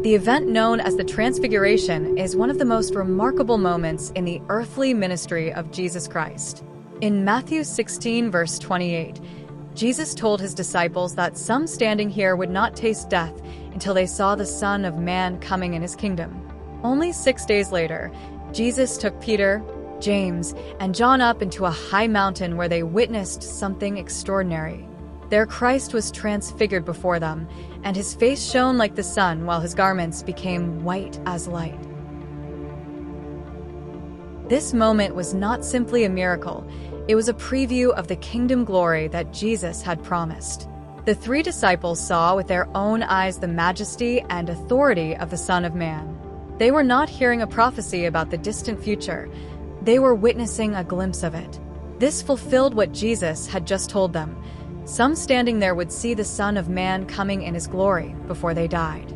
The event known as the Transfiguration is one of the most remarkable moments in the earthly ministry of Jesus Christ. In Matthew 16, verse 28, Jesus told his disciples that some standing here would not taste death until they saw the Son of Man coming in his kingdom. Only 6 days later, Jesus took Peter, James, and John up into a high mountain where they witnessed something extraordinary. There Christ was transfigured before them, and his face shone like the sun while his garments became white as light. This moment was not simply a miracle, it was a preview of the kingdom glory that Jesus had promised. The 3 disciples saw with their own eyes the majesty and authority of the Son of Man. They were not hearing a prophecy about the distant future, they were witnessing a glimpse of it. This fulfilled what Jesus had just told them. Some standing there would see the Son of Man coming in his glory before they died.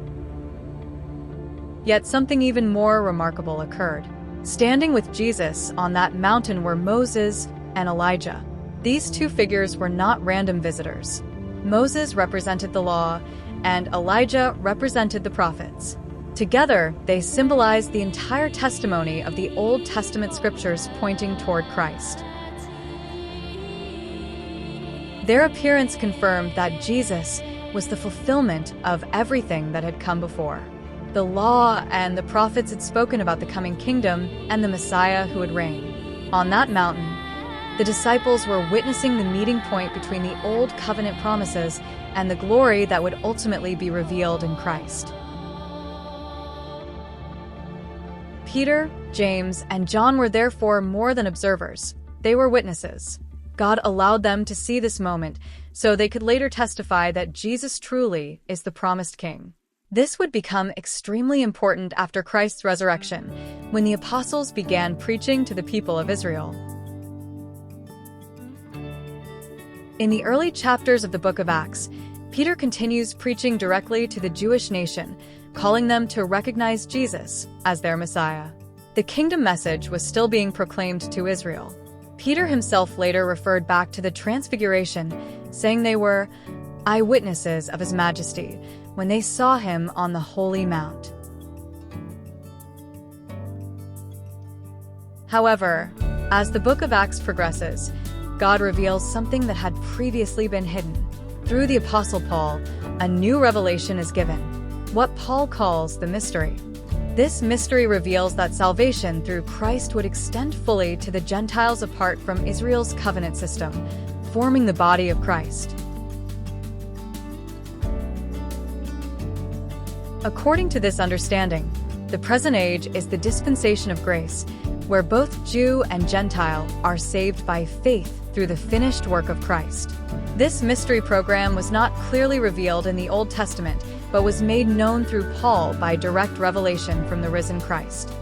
Yet something even more remarkable occurred. Standing with Jesus on that mountain were Moses and Elijah. These 2 figures were not random visitors. Moses represented the law, and Elijah represented the prophets. Together, they symbolized the entire testimony of the Old Testament scriptures pointing toward Christ. Their appearance confirmed that Jesus was the fulfillment of everything that had come before. The law and the prophets had spoken about the coming kingdom and the Messiah who would reign. On that mountain, the disciples were witnessing the meeting point between the Old Covenant promises and the glory that would ultimately be revealed in Christ. Peter, James, and John were therefore more than observers. They were witnesses. God allowed them to see this moment so they could later testify that Jesus truly is the promised king. This would become extremely important after Christ's resurrection, when the apostles began preaching to the people of Israel. In the early chapters of the book of Acts, Peter continues preaching directly to the Jewish nation, calling them to recognize Jesus as their Messiah. The kingdom message was still being proclaimed to Israel. Peter himself later referred back to the Transfiguration, saying they were eyewitnesses of his majesty when they saw him on the Holy Mount. However, as the book of Acts progresses, God reveals something that had previously been hidden. Through the Apostle Paul, a new revelation is given, what Paul calls the mystery. This mystery reveals that salvation through Christ would extend fully to the Gentiles apart from Israel's covenant system, forming the body of Christ. According to this understanding, the present age is the dispensation of grace, where both Jew and Gentile are saved by faith through the finished work of Christ. This mystery program was not clearly revealed in the Old Testament, but was made known through Paul by direct revelation from the risen Christ.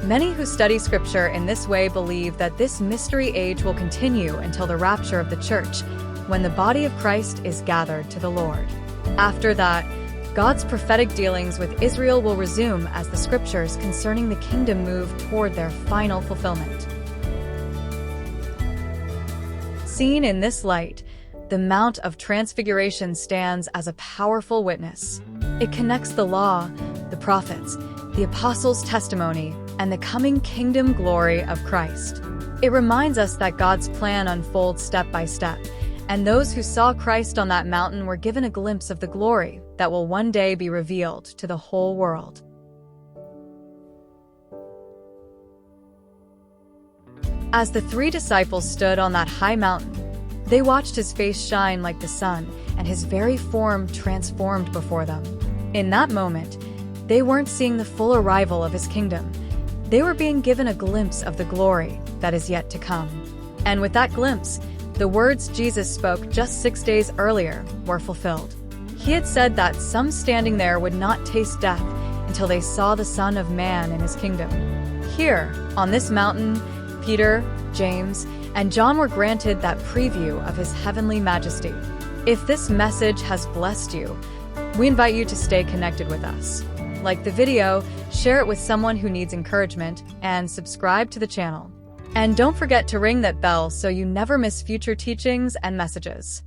Many who study Scripture in this way believe that this mystery age will continue until the rapture of the church, when the body of Christ is gathered to the Lord. After that, God's prophetic dealings with Israel will resume as the Scriptures concerning the kingdom move toward their final fulfillment. Seen in this light, the Mount of Transfiguration stands as a powerful witness. It connects the law, the prophets, the apostles' testimony, and the coming kingdom glory of Christ. It reminds us that God's plan unfolds step by step, and those who saw Christ on that mountain were given a glimpse of the glory that will one day be revealed to the whole world. As the 3 disciples stood on that high mountain, they watched his face shine like the sun and his very form transformed before them. In that moment, they weren't seeing the full arrival of his kingdom. They were being given a glimpse of the glory that is yet to come. And with that glimpse, the words Jesus spoke just 6 days earlier were fulfilled. He had said that some standing there would not taste death until they saw the Son of Man in his kingdom. Here, on this mountain, Peter, James, and John were granted that preview of his heavenly majesty. If this message has blessed you, we invite you to stay connected with us. Like the video, share it with someone who needs encouragement, and subscribe to the channel. And don't forget to ring that bell so you never miss future teachings and messages.